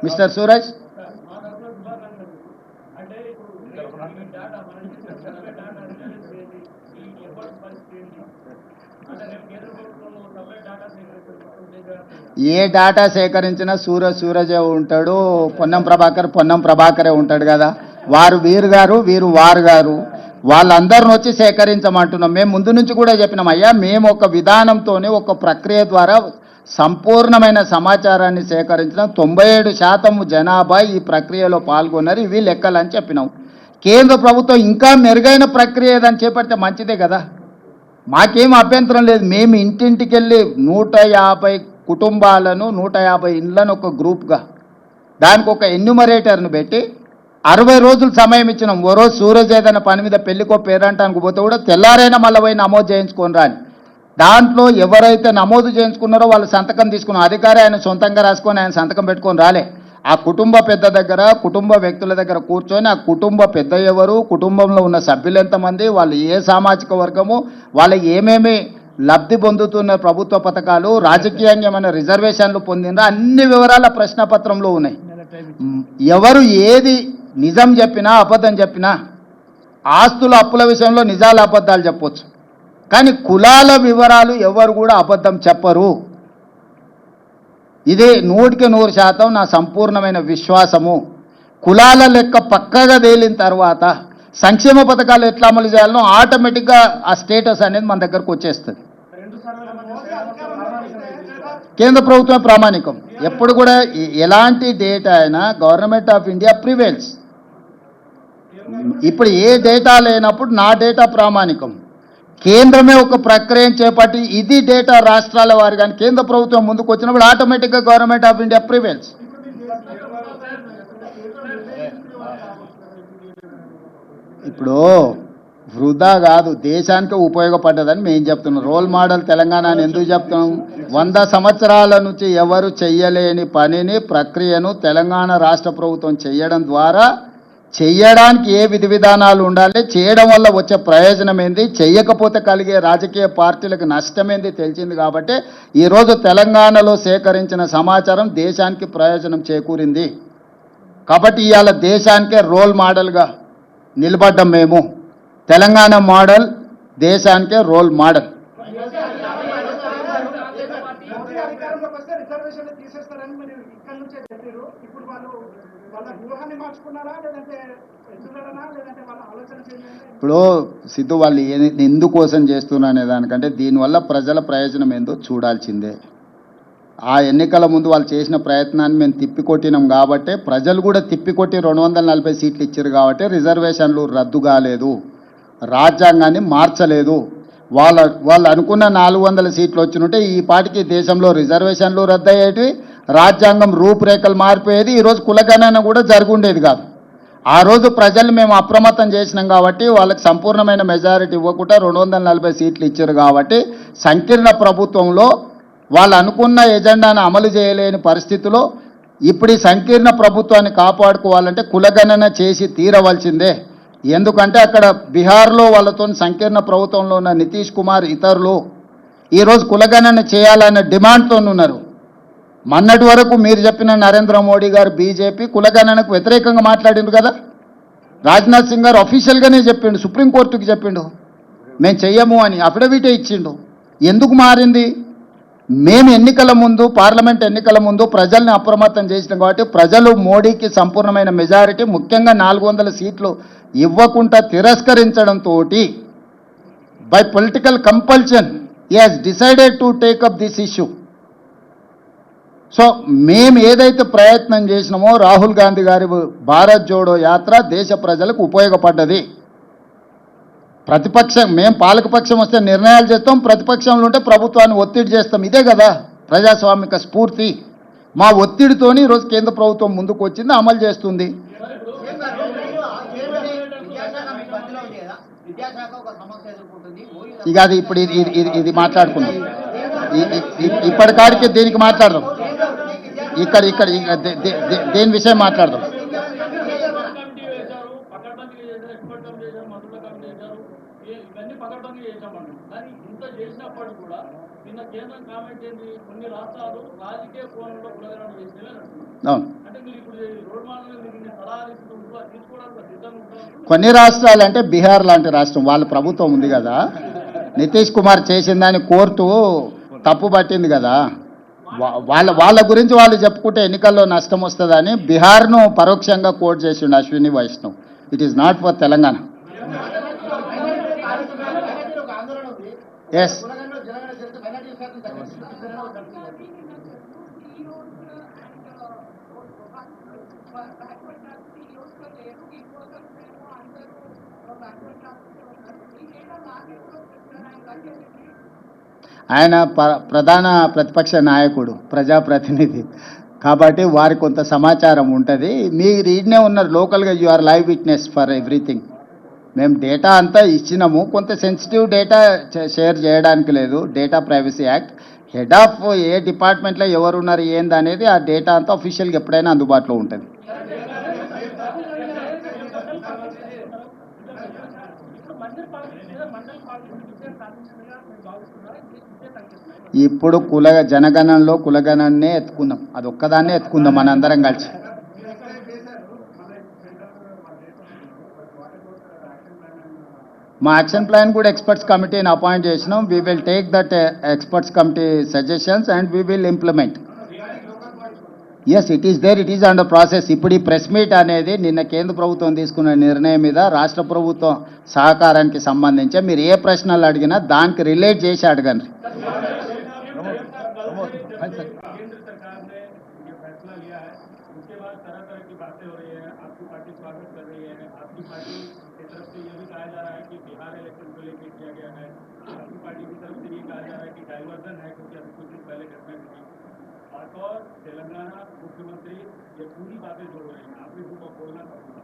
Mister Suraj. ఏ data సేకరించినా సూరజే ఉంటాడు, పొన్నం ప్రభాకరే ఉంటాడు కదా. వారు వీరు గారు, వీరు వారు గారు, వాళ్ళందరిని వచ్చి సేకరించమంటున్నాం. మేము ముందు నుంచి కూడా చెప్పినాం, అయ్యా మేము ఒక విధానంతోనే ఒక ప్రక్రియ ద్వారా సంపూర్ణమైన సమాచారాన్ని సేకరించడం, 97% జనాభా ఈ ప్రక్రియలో పాల్గొన్నారు, ఇవి లెక్కలని చెప్పినాం. కేంద్ర ప్రభుత్వం ఇంకా మెరుగైన ప్రక్రియ ఏదని చేపడితే మంచిదే కదా, మాకేం అభ్యంతరం లేదు. మేము ఇంటింటికి వెళ్ళి 150 కుటుంబాలను 150 ఇండ్లను ఒక గ్రూప్గా దానికి ఒక ఎన్యూమరేటర్ను పెట్టి 60 రోజులు సమయం ఇచ్చినాం. ఓ రోజు సూరజ్ ఏదైనా పని మీద పెళ్లికో పేరంటానికి పోతే కూడా తెల్లారైనా మళ్ళీ పోయి నమోదు చేయించుకొని రాని. దాంట్లో ఎవరైతే నమోదు చేయించుకున్నారో వాళ్ళు సంతకం తీసుకున్నాం. అధికారి ఆయన సొంతంగా రాసుకొని ఆయన సంతకం పెట్టుకొని రాలే. ఆ కుటుంబ పెద్ద దగ్గర, కుటుంబ వ్యక్తుల దగ్గర కూర్చొని ఆ కుటుంబ పెద్ద ఎవరు, కుటుంబంలో ఉన్న సభ్యులు ఎంతమంది, వాళ్ళు ఏ సామాజిక వర్గము, వాళ్ళకి ఏమేమి లబ్ధి పొందుతున్న ప్రభుత్వ పథకాలు, రాజకీయంగా ఏమైనా రిజర్వేషన్లు పొందినరా, అన్ని వివరాల ప్రశ్నపత్రంలో ఉన్నాయి. ఎవరు ఏది నిజం చెప్పినా అబద్ధం చెప్పినా, ఆస్తుల అప్పుల విషయంలో నిజాలు అబద్ధాలు చెప్పొచ్చు, కానీ కులాల వివరాలు ఎవరు కూడా అబద్ధం చెప్పరు. ఇది 100% నా సంపూర్ణమైన విశ్వాసము. కులాల లెక్క పక్కగా తేలిన తర్వాత సంక్షేమ పథకాలు ఎట్లా అమలు చేయాలనో ఆటోమేటిక్గా ఆ స్టేటస్ అనేది మన దగ్గరకు వచ్చేస్తుంది. కేంద్ర ప్రభుత్వం ప్రామాణికం. ఎప్పుడు కూడా ఎలాంటి డేటా అయినా గవర్నమెంట్ ఆఫ్ ఇండియా ప్రివేల్స్. ఇప్పుడు ఏ డేటా లేనప్పుడు నా డేటా ప్రామాణికం. కేంద్రమే ఒక ప్రక్రియను చేపట్టి ఇది డేటా రాష్ట్రాల వారి కానీ కేంద్ర ప్రభుత్వం ముందుకు వచ్చినప్పుడు ఆటోమేటిక్గా గవర్నమెంట్ ఆఫ్ ఇండియా ప్రివేల్స్. ఇప్పుడు వృధా కాదు, దేశానికి ఉపయోగపడ్డదని మేము చెప్తున్నాం. రోల్ మోడల్ తెలంగాణ అని ఎందుకు చెప్తున్నాం? 100 సంవత్సరాల నుంచి ఎవరు చెయ్యలేని పనిని, ప్రక్రియను తెలంగాణ రాష్ట్ర ప్రభుత్వం చేయడం ద్వారా చెయ్యడానికి ఏ విధి విధానాలు ఉండాలి, చేయడం వల్ల వచ్చే ప్రయోజనం ఏంది, చెయ్యకపోతే కలిగే రాజకీయ పార్టీలకు నష్టమేంది తెలిసింది. కాబట్టి ఈరోజు తెలంగాణలో సేకరించిన సమాచారం దేశానికి ప్రయోజనం చేకూరింది. కాబట్టి ఇవాళ దేశానికే రోల్ మోడల్గా నిలబడ్డం మేము. తెలంగాణ మోడల్ దేశానికే రోల్ మోడల్. ఇప్పుడు సిద్ధు వాళ్ళు ఎందుకోసం చేస్తున్నా అనే దానికంటే దీనివల్ల ప్రజల ప్రయోజనం ఏందో చూడాల్సిందే. ఆ ఎన్నికల ముందు వాళ్ళు చేసిన ప్రయత్నాన్ని మేము తిప్పికొట్టినాం కాబట్టి, ప్రజలు కూడా తిప్పికొట్టి 240 సీట్లు ఇచ్చారు కాబట్టి రిజర్వేషన్లు రద్దు కాలేదు, రాజ్యాంగాన్ని మార్చలేదు. వాళ్ళు అనుకున్న 400 సీట్లు వచ్చినట్టే ఈ పాటికి దేశంలో రిజర్వేషన్లు రద్దు అయ్యేటివి, రాజ్యాంగం రూపురేఖలు మారిపోయేది, ఈరోజు కులగణన కూడా జరుగుండేది కాదు. ఆ రోజు ప్రజల్ని మేము అప్రమత్తం చేసినాం కాబట్టి వాళ్ళకి సంపూర్ణమైన మెజారిటీ ఇవ్వకుండా 240 సీట్లు ఇచ్చారు కాబట్టి సంకీర్ణ ప్రభుత్వంలో వాళ్ళు అనుకున్న ఎజెండాను అమలు చేయలేని పరిస్థితిలో ఇప్పుడు ఈ సంకీర్ణ ప్రభుత్వాన్ని కాపాడుకోవాలంటే కులగణన చేసి తీరవలసిందే. ఎందుకంటే అక్కడ బీహార్లో వాళ్ళతో సంకీర్ణ ప్రభుత్వంలో ఉన్న నితీష్ కుమార్ ఇతరులు ఈరోజు కులగణన చేయాలన్న డిమాండ్తో ఉన్నారు. మొన్నటి వరకు మీరు చెప్పిన నరేంద్ర మోడీ గారు బీజేపీ కులగణనకు వ్యతిరేకంగా మాట్లాడిండు కదా. రాజ్నాథ్ సింగ్ గారు అఫీషియల్గానే చెప్పిండు, సుప్రీంకోర్టుకి చెప్పిండు మేము చెయ్యము అని, అఫిడవిటే ఇచ్చిండు. ఎందుకు మారింది? మేము ఎన్నికల ముందు, పార్లమెంట్ ఎన్నికల ముందు ప్రజల్ని అప్రమత్తం చేసినాం కాబట్టి ప్రజలు మోడీకి సంపూర్ణమైన మెజారిటీ, ముఖ్యంగా 400 సీట్లు ఇవ్వకుండా తిరస్కరించడంతో by political compulsion he has decided to take up this issue. So మేము ఏదైతే ప్రయత్నం చేసినామో రాహుల్ గాంధీ గారి భారత్ జోడో యాత్ర దేశ ప్రజలకు ఉపయోగపడ్డది. ప్రతిపక్షం, మేము పాలకపక్షం వస్తే నిర్ణయాలు చేస్తాం, ప్రతిపక్షంలో ఉంటే ప్రభుత్వాన్ని ఒత్తిడి చేస్తాం. ఇదే కదా ప్రజాస్వామిక స్ఫూర్తి. మా ఒత్తిడితోని ఈరోజు కేంద్ర ప్రభుత్వం ముందుకు వచ్చింది, అమలు చేస్తుంది. ఇక అది ఇప్పుడు ఇది మాట్లాడుకున్నాం, ఇప్పటికాడికి దీనికి మాట్లాడదాం, ఇక్కడ దేని విషయం మాట్లాడదాం. అవును, కొన్ని రాష్ట్రాలు అంటే బీహార్ లాంటి రాష్ట్రం వాళ్ళ ప్రభుత్వం ఉంది కదా, నితీష్ కుమార్ చేసిందని కోర్టు తప్పు పట్టింది కదా, వాళ్ళ గురించి వాళ్ళు చెప్పుకుంటే ఎన్నికల్లో నష్టం వస్తుందని బీహార్ను పరోక్షంగా కోర్టు చేసిండు Ashwini Vaishnaw. It is not for Telangana. Yes, ఆయన ప్రధాన ప్రతిపక్ష నాయకుడు, ప్రజాప్రతినిధి కాబట్టి వారికి కొంత సమాచారం ఉంటుంది. మీరు ఈడనే ఉన్నారు లోకల్గా, you are live witness for everything. మేము డేటా అంతా ఇచ్చినాము, కొంత సెన్సిటివ్ డేటా షేర్ చేయడానికి లేదు. Data privacy act, head of a డిపార్ట్మెంట్లో ఎవరు ఉన్నారు ఏంది అనేది ఆ డేటా అంతా అఫీషియల్గా ఎప్పుడైనా అందుబాటులో ఉంటుంది. ఇప్పుడు జనగణనలో కులగణనే ఎత్తుకుందాం, అది ఒక్కదాన్నే ఎత్తుకుందాం మనందరం కలిసి. మా యాక్షన్ ప్లాన్ కూడా ఎక్స్పర్ట్స్ కమిటీని అపాయింట్ చేసినాం. We will take that experts committee suggestions and we will implement. Yes, it is there, it is under process. ఇప్పుడు ఈ ప్రెస్ మీట్ అనేది నిన్న కేంద్ర ప్రభుత్వం తీసుకున్న నిర్ణయం మీద రాష్ట్ర ప్రభుత్వం సహకారానికి సంబంధించి మీరు ఏ ప్రశ్నలు అడిగినా దానికి రిలేట్ చేసి అడగండి. और तेलंगाना मुख्यमंत्री ये पूरी बातें जो हो रही हैं, आप इसको बोलना पड़ेगा।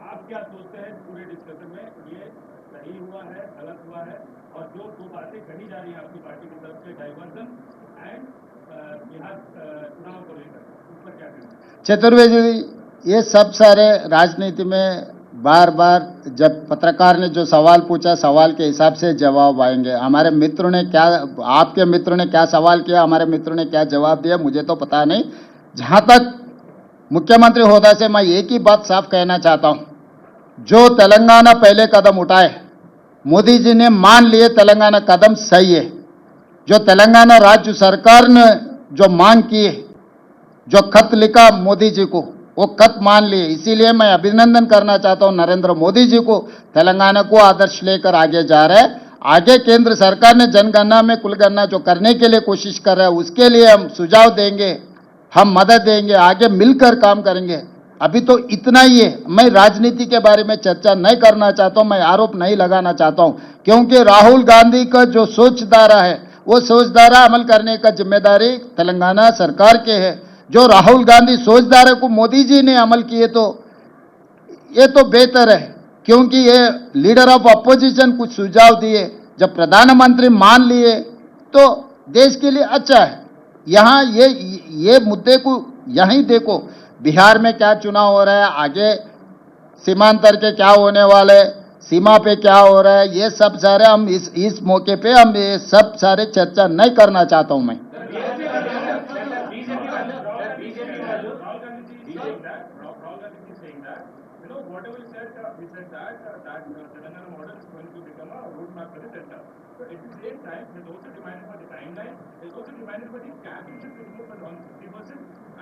आप क्या सोचते हैं पूरे डिस्कशन में, ये सही हुआ है, गलत हुआ है? और जो दो बातें कही जा रही हैं आपकी पार्टी की तरफ से, डाइवर्जन एंड बिहार चुनाव को लेकर, उस पर क्या कहना? चतुर्वेदी, ये सब सारे राजनीति में बार बार जब पत्रकार ने जो सवाल पूछा, सवाल के हिसाब से जवाब आएंगे. हमारे मित्रों ने क्या, आपके मित्रों ने क्या सवाल किया, हमारे मित्रों ने क्या जवाब दिया, मुझे तो पता नहीं. जहां तक मुख्यमंत्री होदा से मैं एक ही बात साफ कहना चाहता हूं, जो तेलंगाना पहले कदम उठाए, मोदी जी ने मान लिए तेलंगाना कदम सही है. जो तेलंगाना राज्य सरकार ने जो मांग की है, जो खत लिखा मोदी जी को, वो खत मान लिए. इसीलिए मैं अभिनंदन करना चाहता हूं नरेंद्र मोदी जी को, तेलंगाना को आदर्श लेकर आगे जा रहे हैं. आगे केंद्र सरकार ने जनगणना में कुलगणना जो करने के लिए कोशिश कर रहा है, उसके लिए हम सुझाव देंगे, हम मदद देंगे, आगे मिलकर काम करेंगे. अभी तो इतना ही है. मैं राजनीति के बारे में चर्चा नहीं करना चाहता हूं, मैं आरोप नहीं लगाना चाहता हूं, क्योंकि राहुल गांधी का जो सोचधारा है, वो सोचधारा अमल करने का जिम्मेदारी तेलंगाना सरकार के है. जो राहुल गांधी सोचधारा को मोदी जी ने अमल किए तो ये तो बेहतर है, क्योंकि ये लीडर ऑफ अपोजिशन कुछ सुझाव दिए, जब प्रधानमंत्री मान लिए तो देश के लिए अच्छा है. यहाँ ये मुद्दे को यहीं देखो, बिहार में क्या चुनाव हो रहा है, आगे सीमांतर के क्या होने वाले, सीमा पे क्या हो रहा है, ये सब सारे हम इस मौके पे हम ये सब सारे चर्चा नहीं करना चाहता हूं मैं.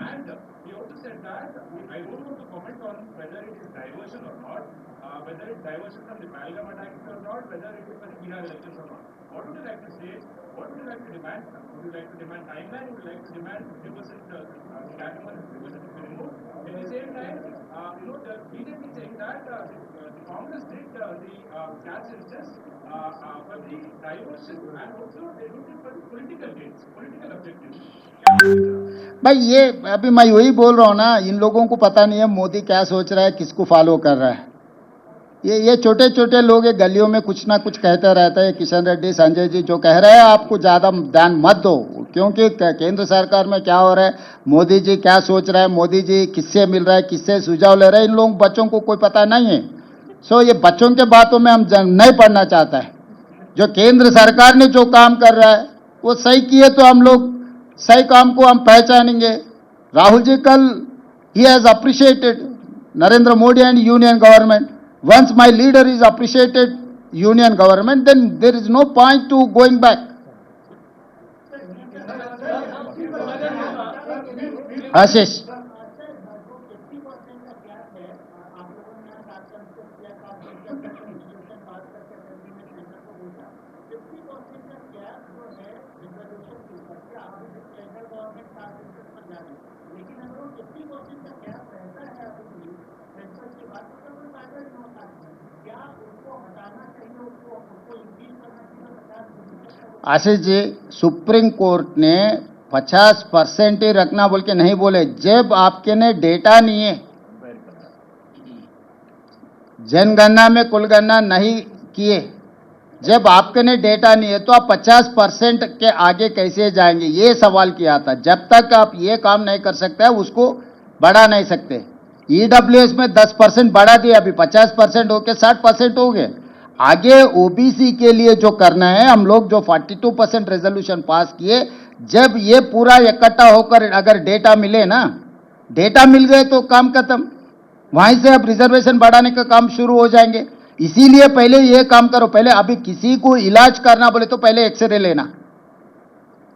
And he also said that I don't want to comment on whether it is diversion or not, whether it's diversion from the Pahalgam attacks or not, whether it is for the Bihar elections or not. What would you like to say? What would you like to demand? Would you like to demand timeline? Would you like to demand 50% Kashmir 50% to be removed? At the same time, the BJP saying that the Congress did the cash census for the diversion, and also they did it for the political gains, political objectives. भाई ये अभी मैं वही बोल रहा हूँ ना, इन लोगों को पता नहीं है मोदी क्या सोच रहा है, किसको फॉलो कर रहा है. ये छोटे छोटे लोग ये गलियों में कुछ ना कुछ कहते रहते हैं. किशन रेड्डी, संजय जी जो कह रहे हैं, आपको ज़्यादा ध्यान मत दो, क्योंकि केंद्र सरकार में क्या हो रहा है, मोदी जी क्या सोच रहा है, मोदी जी किससे मिल रहा है, किससे सुझाव ले रहे हैं, इन लोगों बच्चों को कोई पता नहीं है. सो ये बच्चों के बातों में हम नहीं पढ़ना चाहता है. जो केंद्र सरकार ने जो काम कर रहा है वो सही किए तो हम लोग सही काम को हम पहचानेंगे. राहुल जी कल He has appreciated Narendra Modi and union government. Once my leader is appreciated union government, then there is no point to going back. Ashish. Ashish ji, Supreme Court ने 50% ही रखना बोल के नहीं बोले, जब आपके ने डेटा नहीं है, जनगणना में कुलगणना नहीं किए, जब आपके ने डेटा नहीं है तो आप 50% के आगे कैसे जाएंगे, ये सवाल किया था। जब तक आप ये काम नहीं कर सकते उसको बढ़ा नहीं सकते। ईडब्ल्यूएस में 10% बढ़ा दिया, अभी 50% होके 60% हो गए। आगे ओबीसी के लिए जो करना है, हम लोग जो 42% रेजोल्यूशन पास किए, जब ये पूरा इकट्ठा होकर अगर डेटा मिले ना, डेटा मिल गए तो काम खत्म, वहीं से अब रिजर्वेशन बढ़ाने का काम शुरू हो जाएंगे। इसीलिए पहले ये काम करो, पहले अभी किसी को इलाज करना बोले तो पहले एक्सरे लेना,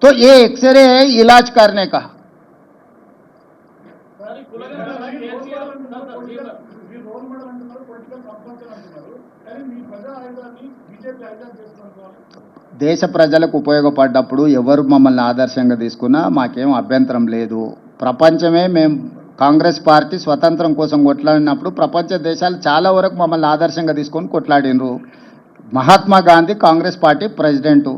तो ये एक्सरे है इलाज करने का। దేశ ప్రజలకు ఉపయోగపడ్డప్పుడు ఎవరు మమ్మల్ని ఆదర్శంగా తీసుకున్నా మాకేం అభ్యంతరం లేదు. ప్రపంచమే మేము కాంగ్రెస్ పార్టీ స్వతంత్రం కోసం కొట్లాడినప్పుడు ప్రపంచ దేశాలు చాలా వరకు మమ్మల్ని ఆదర్శంగా తీసుకొని కొట్లాడినరు. మహాత్మా గాంధీ కాంగ్రెస్ పార్టీ ప్రెసిడెంటు,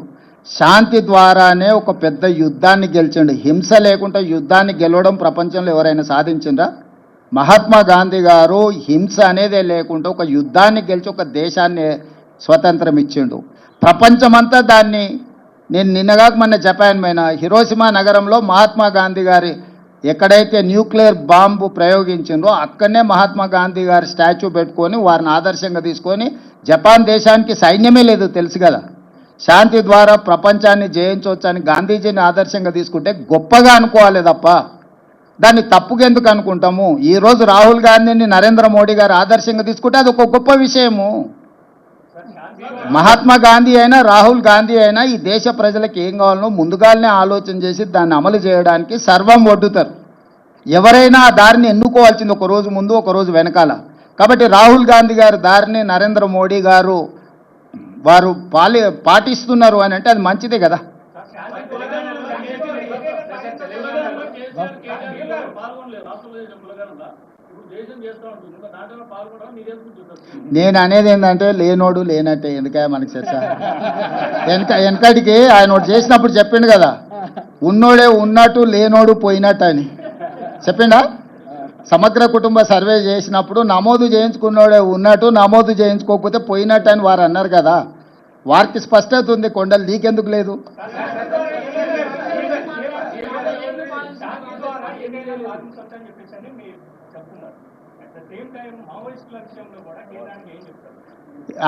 శాంతి ద్వారానే ఒక పెద్ద యుద్ధాన్ని గెలిచిండు. హింస లేకుండా యుద్ధాన్ని గెలవడం ప్రపంచంలో ఎవరైనా సాధించిండ్రా? మహాత్మా గాంధీ గారు హింస అనేదే లేకుండా ఒక యుద్ధాన్ని గెలిచి ఒక దేశాన్ని స్వతంత్రం ఇచ్చిండు. ప్రపంచమంతా దాన్ని, నేను నిన్నగా మొన్న జపాన్ పోయిన, హిరోషిమా నగరంలో మహాత్మా గాంధీ గారి ఎక్కడైతే న్యూక్లియర్ బాంబు ప్రయోగించిందో అక్కడనే మహాత్మా గాంధీ గారి స్టాచ్యూ పెట్టుకొని వారిని ఆదర్శంగా తీసుకొని, జపాన్ దేశానికి సైన్యమే లేదు తెలుసు కదా, శాంతి ద్వారా ప్రపంచాన్ని జయించవచ్చని గాంధీజీని ఆదర్శంగా తీసుకుంటే గొప్పగా అనుకోవాలి తప్ప దాన్ని తప్పుగా ఎందుకు అనుకుంటాము? ఈరోజు రాహుల్ గాంధీని నరేంద్ర మోడీ గారు ఆదర్శంగా తీసుకుంటే అది ఒక గొప్ప విషయము. మహాత్మా గాంధీ అయినా రాహుల్ గాంధీ అయినా ఈ దేశ ప్రజలకు ఏం కావాలనో ముందుగానే ఆలోచన చేసి దాన్ని అమలు చేయడానికి సర్వం ఒడ్డుతారు. ఎవరైనా ఆ దారిని ఎన్నుకోవాల్సింది ఒక రోజు ముందు ఒక రోజు వెనకాల. కాబట్టి రాహుల్ గాంధీ గారి దారిని నరేంద్ర మోడీ గారు వారు పాటిస్తున్నారు అని అంటే అది మంచిదే కదా. నేను అనేది ఏంటంటే లేనోడు లేనట్టే, ఎందుకే మనకి చర్చ. వెనకటికి ఆయన ఒకటి చేసినప్పుడు చెప్పిండు కదా, ఉన్నోడే ఉన్నట్టు లేనోడు పోయినట్టు అని చెప్పిండా. సమగ్ర కుటుంబ సర్వే చేసినప్పుడు నమోదు చేయించుకున్నోడే ఉన్నట్టు, నమోదు చేయించుకోకపోతే పోయినట్టు అని వారు అన్నారు కదా. వారికి స్పష్టత ఉంది, కొండలు నీకెందుకు లేదు?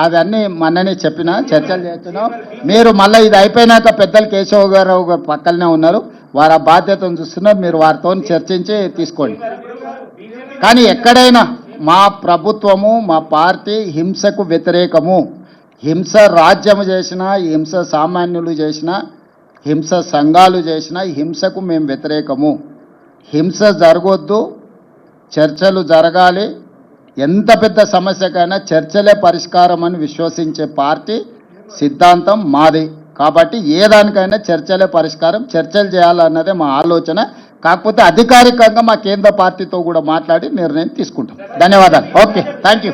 అవన్నీ మొన్ననే చెప్పిన, చర్చలు చేస్తున్నాం. మీరు మళ్ళీ ఇది అయిపోయినాక పెద్దలు కేశవ గారు పక్కనే ఉన్నారు, వారు ఆ బాధ్యతను చూస్తున్నారు, మీరు వారితో చర్చించి తీసుకోండి. కానీ ఎక్కడైనా మా ప్రభుత్వము మా పార్టీ హింసకు వ్యతిరేకము. హింస రాజ్యము చేసినా, హింస సామాన్యులు చేసినా, హింస సంఘాలు చేసినా హింసకు మేము వ్యతిరేకము. హింస జరగొద్దు, చర్చలు జరగాలి. ఎంత పెద్ద సమస్యకైనా చర్చలే పరిష్కారం అని విశ్వసించే పార్టీ సిద్ధాంతం మాది. కాబట్టి ఏ దానికైనా చర్చలే పరిష్కారం, చర్చలు చేయాలన్నదే మా ఆలోచన. కాకపోతే అధికారికంగా మా కేంద్ర పార్టీతో కూడా మాట్లాడి నిర్ణయం తీసుకుంటాం. ధన్యవాదాలు. Okay, thank you.